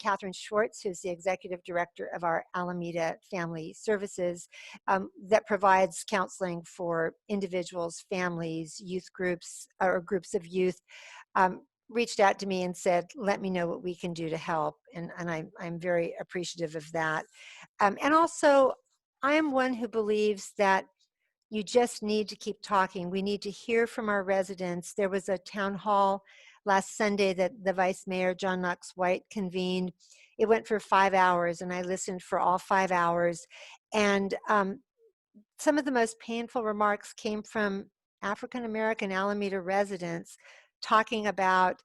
Catherine Schwartz, who's the executive director of our Alameda Family Services, that provides counseling for individuals, families, youth groups, or groups of youth, um, reached out to me and said, let me know what we can do to help. And I'm very appreciative of that. And also, I am one who believes that you just need to keep talking. We need to hear from our residents. There was a town hall last Sunday that the Vice Mayor, John Knox White, convened. It went for 5 hours, and I listened for all 5 hours. And some of the most painful remarks came from African American Alameda residents talking about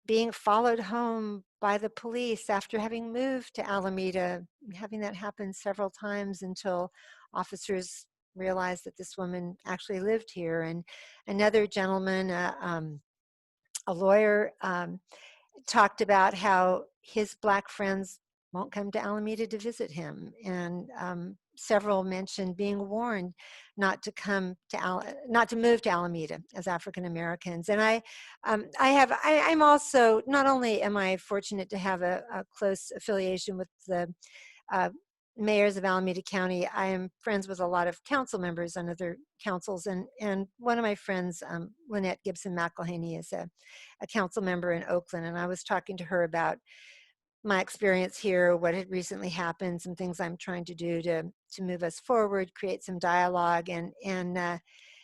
being followed home by the police after having moved to Alameda, having that happen several times until officers realized that this woman actually lived here. And another gentleman, a lawyer, talked about how his Black friends won't come to Alameda to visit him, and several mentioned being warned not to come to not to move to Alameda as African Americans. And I'm also, not only am I fortunate to have a close affiliation with the uh, mayors of Alameda County, I am friends with a lot of council members on other councils, and one of my friends, Lynette Gibson McElhaney, is a council member in Oakland, and I was talking to her about my experience here, what had recently happened, some things I'm trying to do to move us forward, create some dialogue, and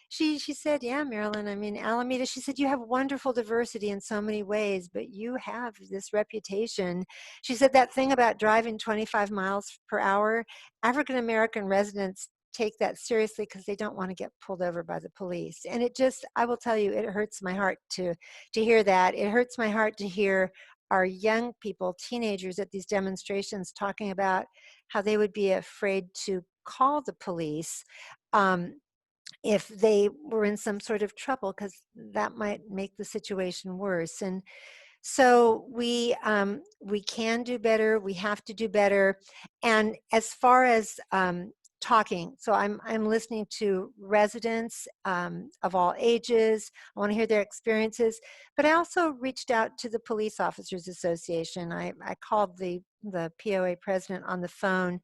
she said, yeah, Marilyn, I mean, Alameda, she said, you have wonderful diversity in so many ways, but you have this reputation. She said that thing about driving 25 miles per hour, African American residents take that seriously because they don't want to get pulled over by the police. And it just, I will tell you, it hurts my heart to hear that. It hurts my heart to hear our young people, teenagers at these demonstrations talking about how they would be afraid to call the police if they were in some sort of trouble, because that might make the situation worse. And so we can do better. We have to do better. And as far as talking, so I'm listening to residents of all ages. I want to hear their experiences, but I also reached out to the Police Officers Association. I called the POA president on the phone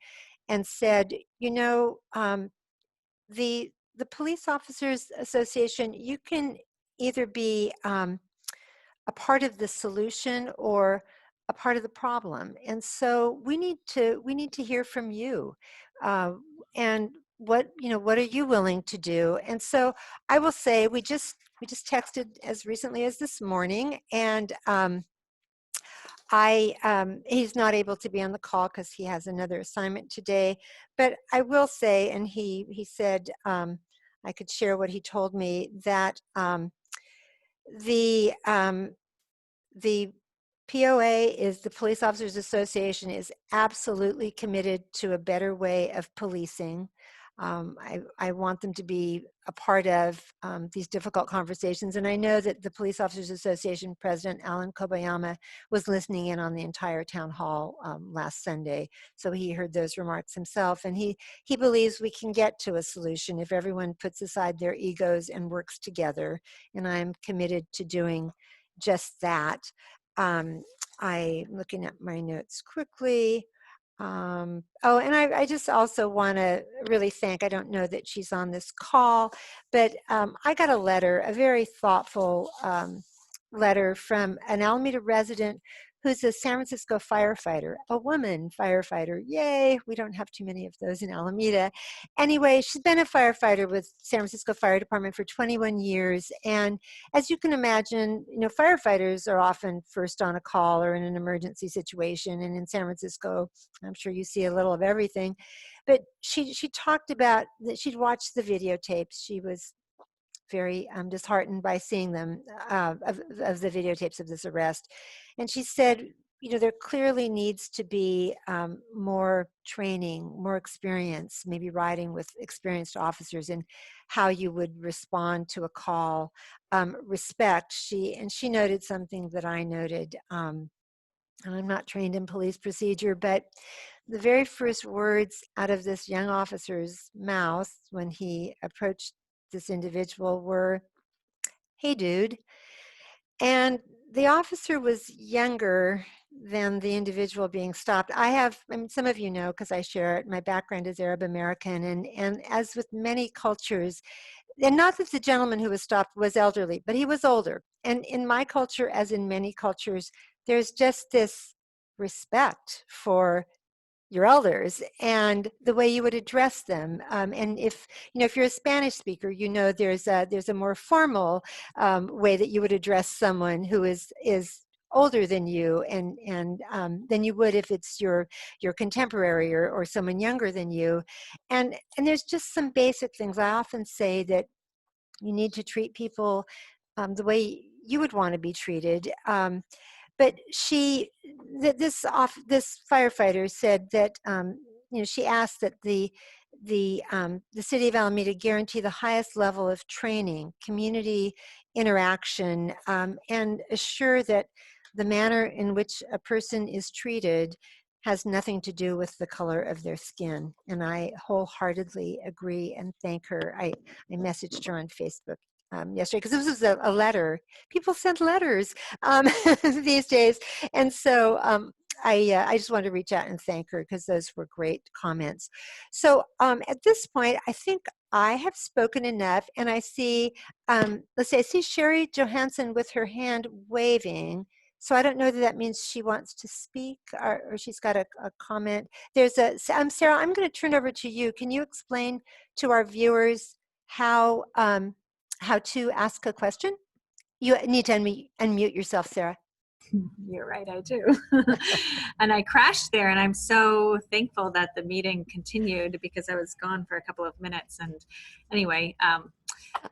and said, you know, the Police Officers Association, you can either be a part of the solution or a part of the problem. And so we need to hear from you. And what are you willing to do? And so I will say we just texted as recently as this morning, and he's not able to be on the call because he has another assignment today. But I will say, and he said I could share what he told me, that the the POA is the Police Officers Association is absolutely committed to a better way of policing. I want them to be a part of these difficult conversations. And I know that the Police Officers Association President, Alan Kobayama, was listening in on the entire town hall last Sunday. So he heard those remarks himself. And he believes we can get to a solution if everyone puts aside their egos and works together. And I'm committed to doing just that. I'm looking at my notes quickly. Oh, and I just also want to really thank, I don't know that she's on this call, but I got a letter, a very thoughtful letter from an Alameda resident who's a San Francisco firefighter, a woman firefighter. Yay, we don't have too many of those in Alameda. Anyway, she's been a firefighter with San Francisco Fire Department for 21 years. And as you can imagine, firefighters are often first on a call or in an emergency situation. And in San Francisco, I'm sure you see a little of everything. But she talked about that she'd watched the videotapes. She was very disheartened by seeing them, of the videotapes of this arrest. And she said, there clearly needs to be more training, more experience, maybe riding with experienced officers in how you would respond to a call. Respect, she noted something that I noted, and I'm not trained in police procedure, but the very first words out of this young officer's mouth when he approached this individual were, "Hey, dude." And the officer was younger than the individual being stopped. I mean, some of you know, because I share it, my background is Arab American, and as with many cultures, and not that the gentleman who was stopped was elderly, but he was older. And in my culture, as in many cultures, there's just this respect for your elders and the way you would address them. And if if you're a Spanish speaker, there's a more formal way that you would address someone who is older than you and than you would if it's your contemporary or someone younger than you. And there's just some basic things. I often say that you need to treat people the way you would want to be treated. But this firefighter said that she asked that the city of Alameda guarantee the highest level of training, community interaction, and assure that the manner in which a person is treated has nothing to do with the color of their skin. And I wholeheartedly agree and thank her. I messaged her on Facebook yesterday because this was a letter. People send letters these days. And so I just wanted to reach out and thank her because those were great comments. So at this point, I think I have spoken enough, and I see, let's see, I see Sherry Johansson with her hand waving. So I don't know that that means she wants to speak or she's got a comment. Sarah, I'm going to turn over to you. Can you explain to our viewers how to ask a question? You need to unmute yourself, Sarah. You're right, I do. And I crashed there, and I'm so thankful that the meeting continued because I was gone for a couple of minutes. And anyway,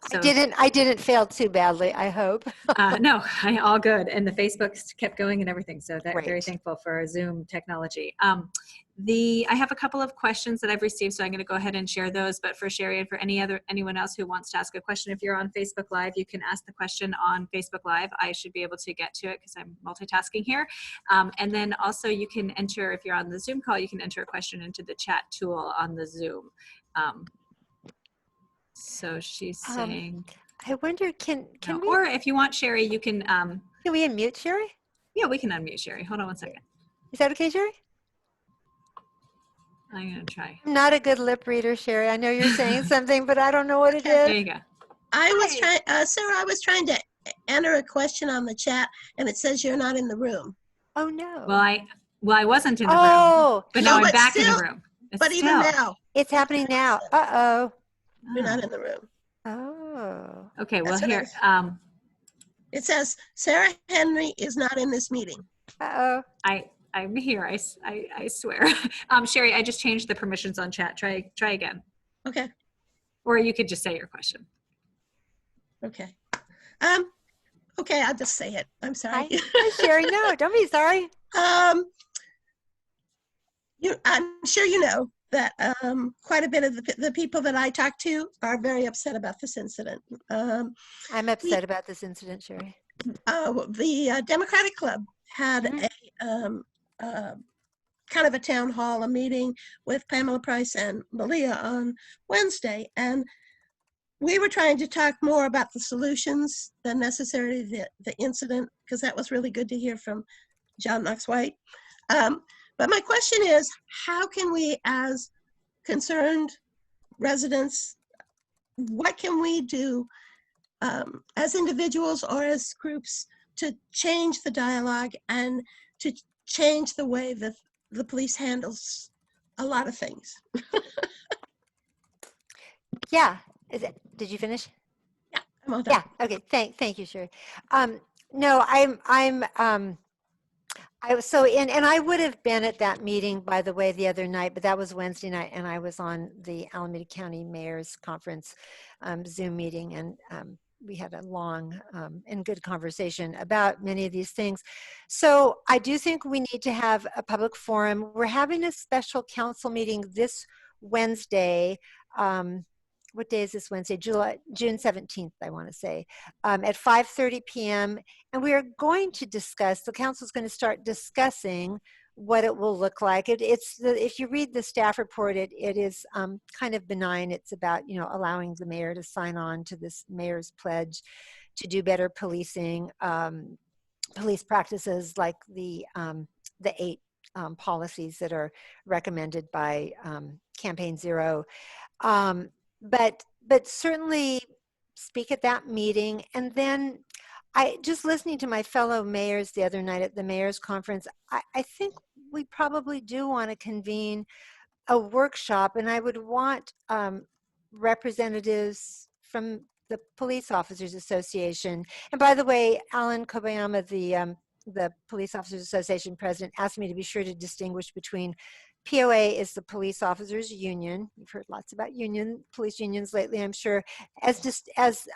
so I didn't fail too badly, I hope. no, all good. And the Facebook kept going and everything. So Great. Very thankful for Zoom technology. I have a couple of questions that I've received, so I'm going to go ahead and share those. But for Sherry and for anyone else who wants to ask a question, if you're on Facebook Live, you can ask the question on Facebook Live. I should be able to get to it because I'm multitasking here. And then also you can enter, if you're on the Zoom call, you can enter a question into the chat tool on the Zoom. So she's saying, I wonder, can we? Or if you want, Sherry, you can. Can we unmute Sherry? Yeah, we can unmute Sherry. Hold on one second. Is that okay, Sherry? I'm going to try. I'm not a good lip reader, Sherry. I know you're saying something, but I don't know what it is. There you go. Sarah, I was trying to enter a question on the chat, and it says you're not in the room. Oh, no. Well, I wasn't in the room, but now I'm back in the room. Even now. It's happening now. Uh-oh. You're not in the room. Oh. Okay, well, here. It says Sarah Henry is not in this meeting. Uh-oh. I'm here. I swear. Sherry, I just changed the permissions on chat. Try again. Okay. Or you could just say your question. Okay. Okay, I'll just say it. I'm sorry. Hi, Sherry. No, don't be sorry. I'm sure you know that quite a bit of the people that I talk to are very upset about this incident. I'm upset about this incident, Sherry. The Democratic Club had kind of a town hall, a meeting with Pamela Price and Malia on Wednesday, and we were trying to talk more about the solutions than necessarily the incident, because that was really good to hear from John Knox White. But my question is, how can we, as concerned residents, what can we do as individuals or as groups to change the dialogue and to change the way that the police handles a lot of things? Yeah. Did you finish? Yeah, I'm all done. Yeah. Okay. Thank you, Sherry. No, I would have been at that meeting, by the way, the other night, but that was Wednesday night, and I was on the Alameda County Mayor's Conference Zoom meeting, and we had a long and good conversation about many of these things. So I do think we need to have a public forum. We're having a special council meeting this Wednesday. What day is this Wednesday? June 17th, I want to say, at 5:30 p.m. And we are going to discuss, the council is going to start discussing what it will look like. If you read the staff report, it is kind of benign. It's about, allowing the mayor to sign on to this mayor's pledge to do better policing, police practices like the the 8 policies that are recommended by Campaign Zero. Um, but certainly speak at that meeting. And then I just listening to my fellow mayors the other night at the mayor's conference, I think we probably do want to convene a workshop, and I would want representatives from the Police Officers Association. And by the way, Alan Kobayama, the Police Officers Association president, asked me to be sure to distinguish between POA is the Police Officers Union. You've heard lots about police unions lately, I'm sure, as just as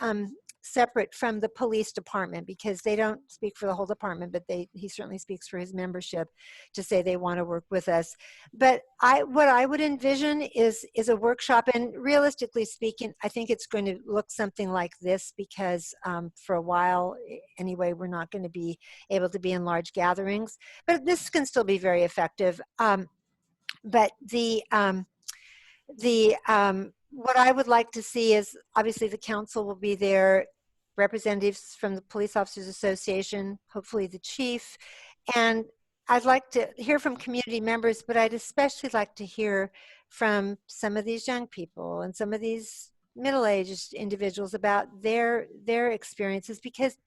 separate from the police department, because they don't speak for the whole department, but he certainly speaks for his membership to say they want to work with us. But what I would envision is a workshop, and realistically speaking, I think it's going to look something like this, because for a while anyway, we're not going to be able to be in large gatherings, but this can still be very effective. But what I would like to see is, obviously the council will be there, representatives from the Police Officers Association, hopefully the chief, and I'd like to hear from community members, but I'd especially like to hear from some of these young people and some of these middle-aged individuals about their experiences, because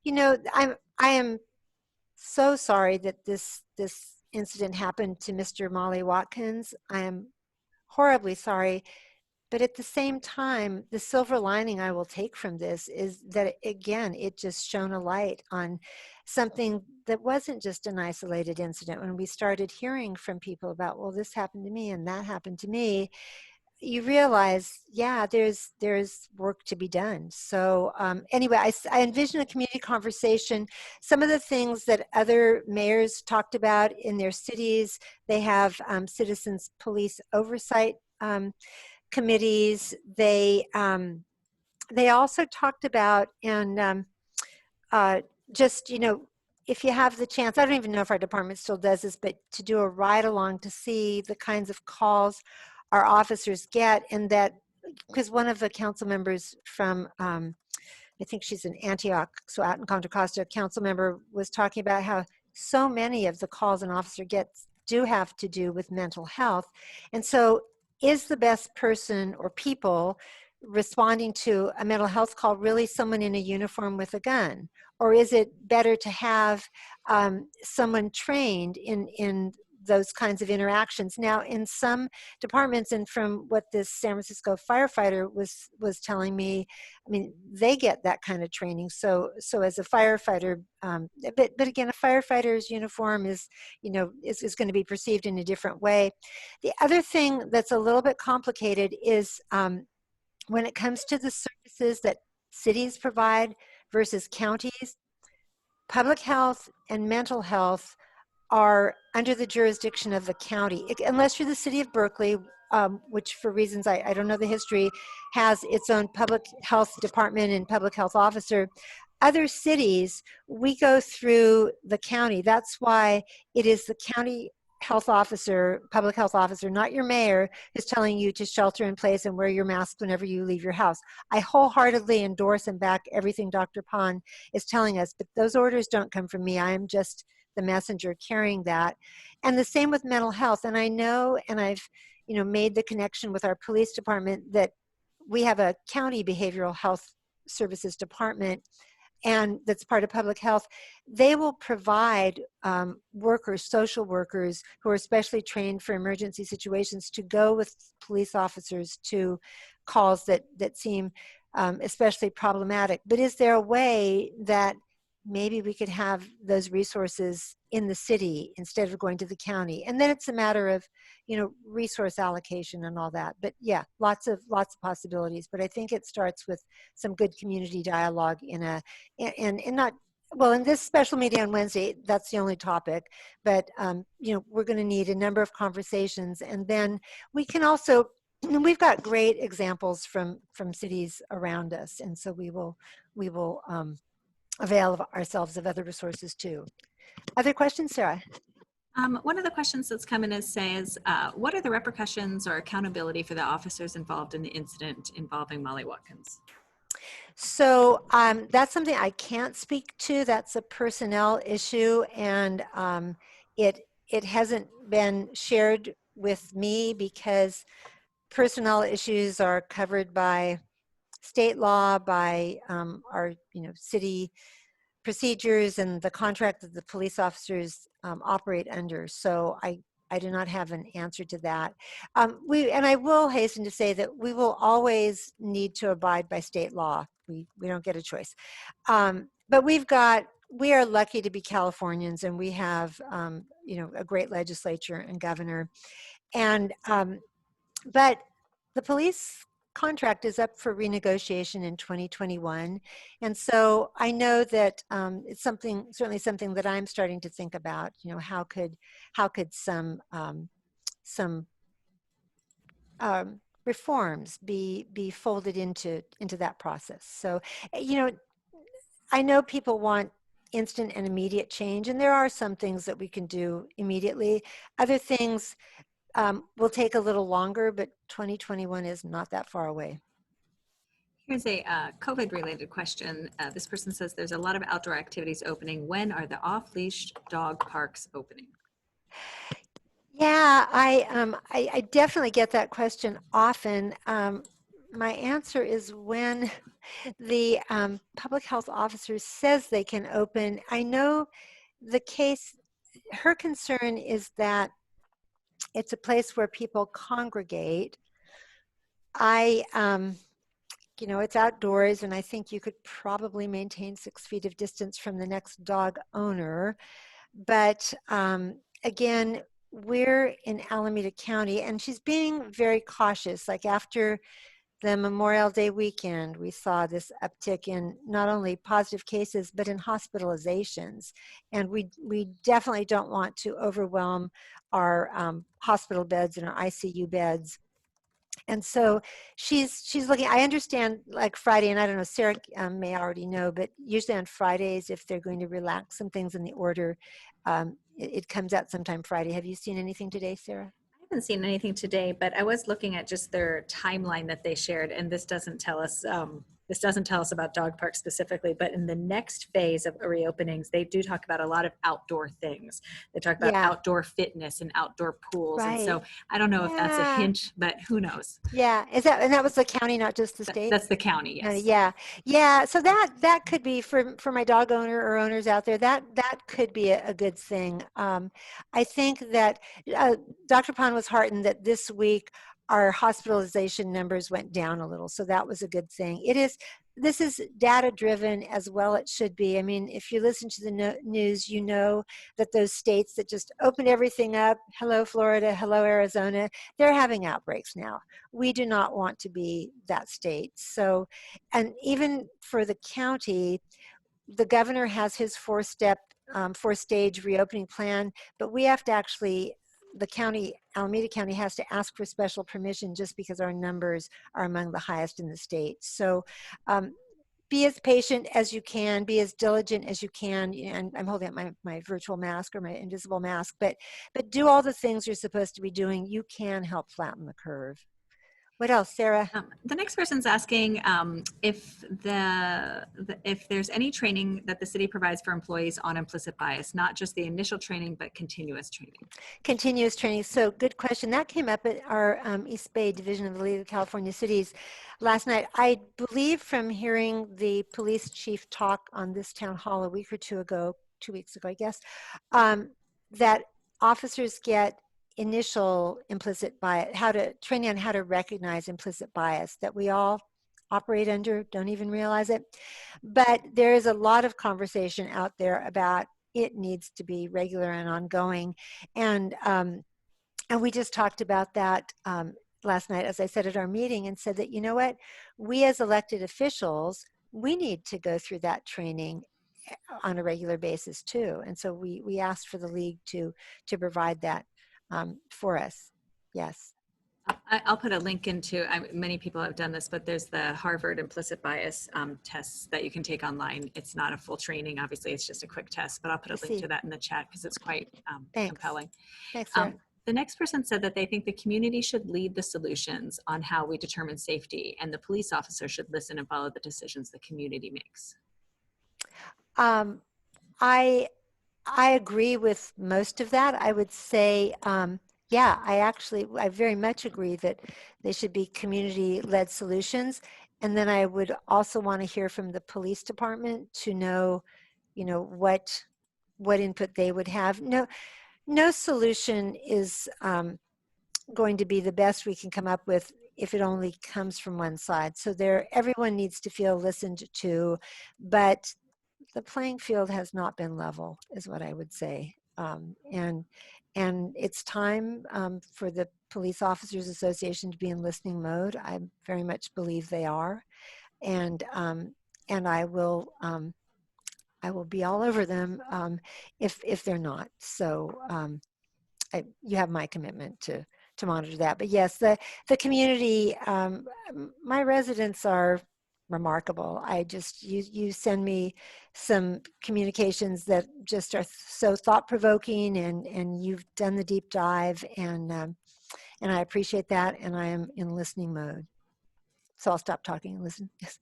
I am so sorry that this incident happened to Mr. Molly Watkins. I am horribly sorry. But at the same time, the silver lining I will take from this is that, again, it just shone a light on something that wasn't just an isolated incident. When we started hearing from people about, well, this happened to me and that happened to me, you realize, yeah, there's work to be done. So anyway, I envision a community conversation. Some of the things that other mayors talked about in their cities, they have citizens police oversight committees. They also talked about, and just, if you have the chance, I don't even know if our department still does this, but to do a ride along to see the kinds of calls our officers get, and that, because one of the council members from, I think she's in Antioch, so out in Contra Costa, council member was talking about how so many of the calls an officer gets do have to do with mental health. And so is the best person or people responding to a mental health call really someone in a uniform with a gun? Or is it better to have someone trained in those kinds of interactions? Now, in some departments, and from what this San Francisco firefighter was telling me, I mean, they get that kind of training. So as a firefighter, but again, a firefighter's uniform is going to be perceived in a different way. The other thing that's a little bit complicated is when it comes to the services that cities provide versus counties, public health and mental health are under the jurisdiction of the county, unless you're the city of Berkeley, which for reasons I don't know the history, has its own public health department and public health officer. Other cities, we go through the county. That's why it is the county health officer, public health officer, not your mayor, who's telling you to shelter in place and wear your mask whenever you leave your house. I wholeheartedly endorse and back everything Dr. Pond is telling us, but those orders don't come from me. I am just the messenger carrying that. And the same with mental health. And I know, and I've made the connection with our police department, that we have a county behavioral health services department, and that's part of public health. They will provide workers, social workers, who are specially trained for emergency situations to go with police officers to calls that seem especially problematic. But is there a way that maybe we could have those resources in the city instead of going to the county? And then it's a matter of, resource allocation and all that. But yeah, lots of possibilities. But I think it starts with some good community dialogue in not, well, in this special meeting on Wednesday, that's the only topic, but we're going to need a number of conversations. And then we can also, we've got great examples from cities around us, and so we will avail of ourselves of other resources too. Other questions, Sarah? One of the questions that's come in says, what are the repercussions or accountability for the officers involved in the incident involving Molly Watkins? So that's something I can't speak to. That's a personnel issue, and it hasn't been shared with me because personnel issues are covered by state law, by our city procedures and the contract that the police officers operate under. So I do not have an answer to that. And I will hasten to say that we will always need to abide by state law. We don't get a choice. But we are lucky to be Californians, and we have a great legislature and governor. And but the police contract is up for renegotiation in 2021. And so I know that it's certainly something that I'm starting to think about, how could some reforms be folded into that process. So, I know people want instant and immediate change, and there are some things that we can do immediately. Other things will take a little longer, but 2021 is not that far away. Here's a COVID-related question. This person says there's a lot of outdoor activities opening. When are the off-leash dog parks opening? Yeah, I definitely get that question often. My answer is when the public health officer says they can open. I know the case, her concern is that it's a place where people congregate. It's outdoors, and I think you could probably maintain 6 feet of distance from the next dog owner. But again, we're in Alameda County, and she's being very cautious. Like after the Memorial Day weekend, we saw this uptick in not only positive cases, but in hospitalizations. And we definitely don't want to overwhelm our hospital beds and our ICU beds. And so she's looking. I understand, like Friday, and I don't know, Sarah may already know, but usually on Fridays, if they're going to relax some things in the order, it comes out sometime Friday. Have you seen anything today, Sarah? I haven't seen anything today, but I was looking at just their timeline that they shared, and this doesn't tell us about dog parks specifically, but in the next phase of reopenings, they do talk about a lot of outdoor things. They talk about Yeah, outdoor fitness and outdoor pools. And right. so I don't know if that's a Yeah, hint, but who knows? yeah. And that was the county, not just the state? That's the county, yes. Yeah, yeah. So that could be for my dog owner or owners out there. That could be a good thing. I think that Dr. Pond was heartened that this week our hospitalization numbers went down a little, so that was a good thing. This is data driven as well. It should be. I mean, if you listen to the news, you know that those states that just opened everything up, hello Florida, hello Arizona, they're having outbreaks now. We do not want to be that state. So, and even for the county, the governor has his four-stage reopening plan, but we have to actually, the county, Alameda County has to ask for special permission just because our numbers are among the highest in the state. So be as patient as you can, be as diligent as you can. And I'm holding up my virtual mask or my invisible mask, but do all the things you're supposed to be doing. You can help flatten the curve. What else, Sarah? The next person's asking if there's any training that the city provides for employees on implicit bias, not just the initial training, but continuous training. Continuous training. So good question. That came up at our East Bay Division of the League of California Cities last night. I believe from hearing the police chief talk on this town hall a week or 2 weeks ago, I guess, that officers get initial implicit bias, training on how to recognize implicit bias that we all operate under, don't even realize it. But there is a lot of conversation out there about it needs to be regular and ongoing. And we just talked about that last night, as I said at our meeting, and said that, you know what, we as elected officials, we need to go through that training on a regular basis too. And so we asked for the league to provide that for us. Yes. I'll put a link into, many people have done this, but there's the Harvard implicit bias tests that you can take online. It's not a full training, obviously, it's just a quick test, but I'll put a link to that in the chat because it's quite compelling. Thanks, Sarah. The next person said that they think the community should lead the solutions on how we determine safety, and the police officer should listen and follow the decisions the community makes. I I agree with most of that. I would say, yeah, I very much agree that they should be community-led solutions. And then I would also want to hear from the police department to know, what input they would have. No solution is going to be the best we can come up with if it only comes from one side. So everyone needs to feel listened to, but the playing field has not been level, is what I would say. And it's time for the Police Officers Association to be in listening mode. I very much believe they are, and I will be all over them if they're not. So you have my commitment to monitor that. But yes, the community, my residents are remarkable. You send me some communications that just are so thought provoking, and you've done the deep dive, and I appreciate that, and I am in listening mode. So I'll stop talking and listen. Yes.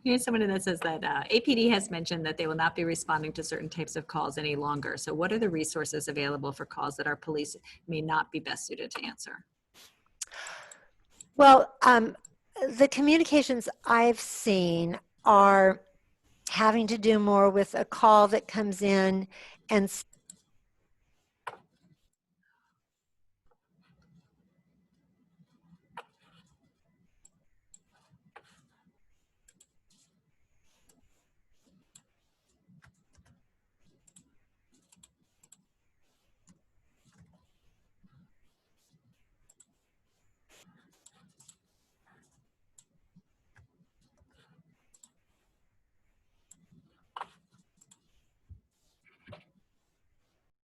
Here's someone that says that APD has mentioned that they will not be responding to certain types of calls any longer. So what are the resources available for calls that our police may not be best suited to answer? Well, the communications I've seen are having to do more with a call that comes in and